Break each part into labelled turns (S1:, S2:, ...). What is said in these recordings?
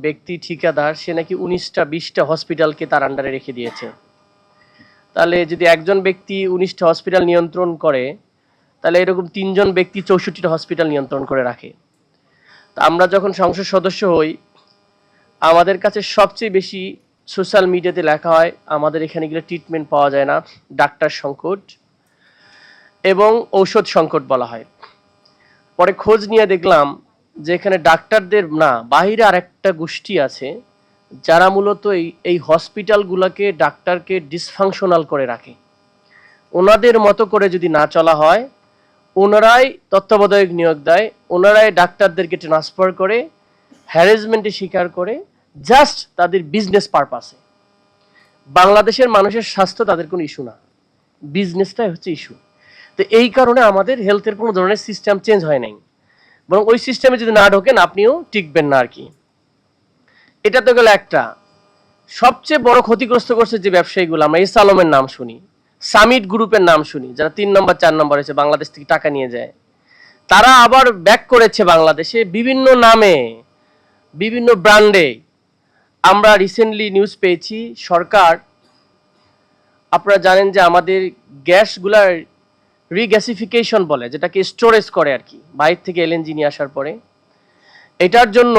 S1: ব্যক্তি ঠিকাদার সে নাকি 19টা 20টা হসপিটালকে তার আন্ডারে রেখে দিয়েছে। তাহলে যদি একজন ব্যক্তি 19টা হসপিটাল নিয়ন্ত্রণ করে, তাহলে এরকম 3 জন ব্যক্তি 64টা হসপিটাল নিয়ন্ত্রণ করে রাখে। তা আমরা যখন সংসদ সদস্য হই, আমাদের কাছে সবচেয়ে বেশি সোশ্যাল মিডিয়াতে লেখা হয় আমাদের এখানে গেলে ট্রিটমেন্ট পাওয়া যায় না, ডাক্তার সংকট এবং ঔষধ সংকট বলা হয়। পরে খোঁজ নিয়ে দেখলাম যে এখানে ডাক্তারদের না, বাইরে আরেকটা গোষ্ঠী আছে যারা মূলত এই হসপিটালগুলোকে ডাক্তারকে ডিসফাংশনাল করে রাখে। ওনাদের মতো করে যদি না চলা হয়, ওনারাই তত্ত্বাবধায়ক নিয়োগ দেয়, ওনারাই ডাক্তারদেরকে ট্রান্সফার করে, হ্যারাসমেন্টে শিকার করে, জাস্ট তাদের বিজনেস পারপাসে। বাংলাদেশের মানুষের স্বাস্থ্য তাদের কোনো ইস্যু না, বিজনেসটাই হচ্ছে ইস্যু। তো এই কারণে আমাদের হেলথের কোনো ধরনের সিস্টেম চেঞ্জ হয় নাই, বরং ওই সিস্টেমে যদি না ঢোকেন আপনিও টিকবেন না আর কি। এটা তো গেল একটা। সবচেয়ে বড় ক্ষতিগ্রস্ত করছে যে ব্যবসায়ীগুলো, আমরা এস আলমের নাম শুনি, সামিট গ্রুপের নাম শুনি, যারা 3 নম্বর 4 নম্বর হয়েছে, বাংলাদেশ থেকে টাকা নিয়ে যায়। তারা আবার ব্যাক করেছে বাংলাদেশে বিভিন্ন নামে, বিভিন্ন ব্র্যান্ডে। আমরা রিসেন্টলি নিউজ পেয়েছি সরকার, আপনারা জানেন যে আমাদের গ্যাসগুলার রিগ্যাসিফিকেশন বলে, যেটাকে স্টোরেজ করে আর কি, বাইরে থেকে এলএনজি নিয়ে আসার পরে। এটার জন্য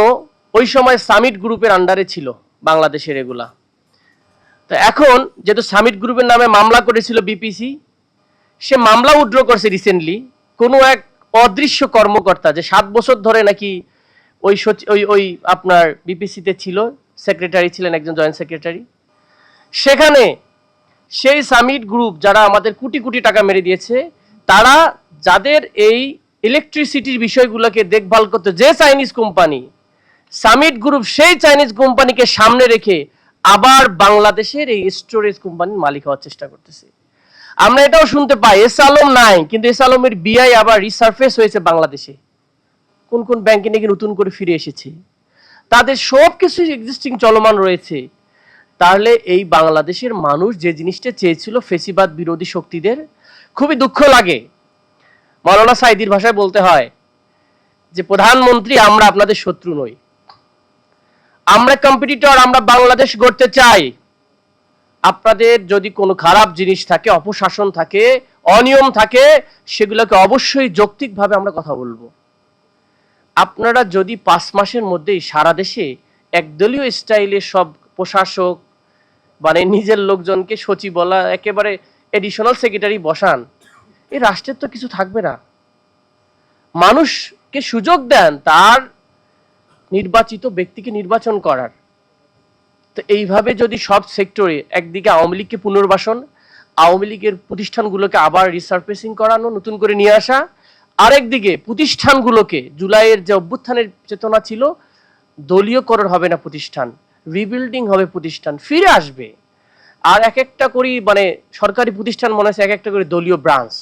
S1: ওই সময় সামিট গ্রুপের আন্ডারে ছিল বাংলাদেশের এগুলা। তো এখন যেহেতু সামিট গ্রুপের নামে মামলা করেছিল বিপিসি, সে মামলা উইথড্র করছে রিসেন্টলি। কোনো এক অদৃশ্য কর্মকর্তা যে 7 বছর ধরে নাকি ওই ওই আপনার বিপিসিতে ছিল, সেক্রেটারি ছিলেন, একজন জয়েন্ট সেক্রেটারি। সেখানে সেই সামিট গ্রুপ যারা আমাদের কোটি কোটি টাকা মেরে দিয়েছে, তারা যাদের এই ইলেকট্রিসিটির বিষয়গুলোকে দেখভাল করতে, যে চাইনিজ কোম্পানি সামিট গ্রুপ, সেই চাইনিজ কোম্পানিকে সামনে রেখে আবার বাংলাদেশের এই স্টোরেজ কোম্পানির মালিক হওয়ার চেষ্টা করতেছে। আমরা এটাও শুনতে পাই এস আলম নাই, কিন্তু এস আলমের বিআই আবার রিসার্ফেস হয়েছে বাংলাদেশে, কোন কোন ব্যাংকে নাকি নতুন করে ফিরে এসেছে, তাদের সব কিছু এক্সিস্টিং চলমান রয়েছে। তাহলে এই বাংলাদেশের মানুষ যে জিনিসটা চেয়েছিল ফেসিবাদ বিরোধী শক্তিদের, খুবই দুঃখ লাগে। মাওলানা সাইদির ভাষায় বলতে হয় যে প্রধানমন্ত্রী, আমরা আপনাদের শত্রু নই, আমরা কম্পিটিটর, আমরা বাংলাদেশ গড়তে চাই। আপনাদের যদি কোনো খারাপ জিনিস থাকে, অপশাসন থাকে, অনিয়ম থাকে, সেগুলোকে অবশ্যই যৌক্তিকভাবে আমরা কথা বলবো। আপনারা যদি 5 মাসের মধ্যেই সারা দেশে একদলীয় স্টাইলে সব প্রশাসক মানে নিজের লোকজনকে সচিব বলা, একেবারে এডিশনাল সেক্রেটারি বসান, এই রাষ্ট্রের তো কিছু থাকবে না। মানুষকে সুযোগ দেন তার নির্বাচিত ব্যক্তিকে নির্বাচন করার। তো এইভাবে যদি সব সেক্টরে, একদিকে আওয়ামী লীগকে পুনর্বাসন, আওয়ামী লীগের প্রতিষ্ঠানগুলোকে আবার রিসার্ফেসিং করানো, নতুন করে নিয়ে আসা, আরেকদিকে প্রতিষ্ঠানগুলোকে, জুলাইয়ের যে অভ্যুত্থানের চেতনা ছিল, দলীয়করণ হবে না প্রতিষ্ঠান, রিবিল্ডিং হবে প্রতিষ্ঠান, ফিরে আসবে। আর এক একটা করি মানে সরকারি প্রতিষ্ঠান মনে হচ্ছে এক একটা করে দলীয় ব্রাঞ্চ।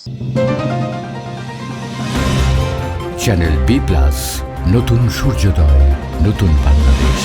S2: চ্যানেল বি প্লাস, নতুন সূর্যোদয়, নতুন বাংলাদেশ।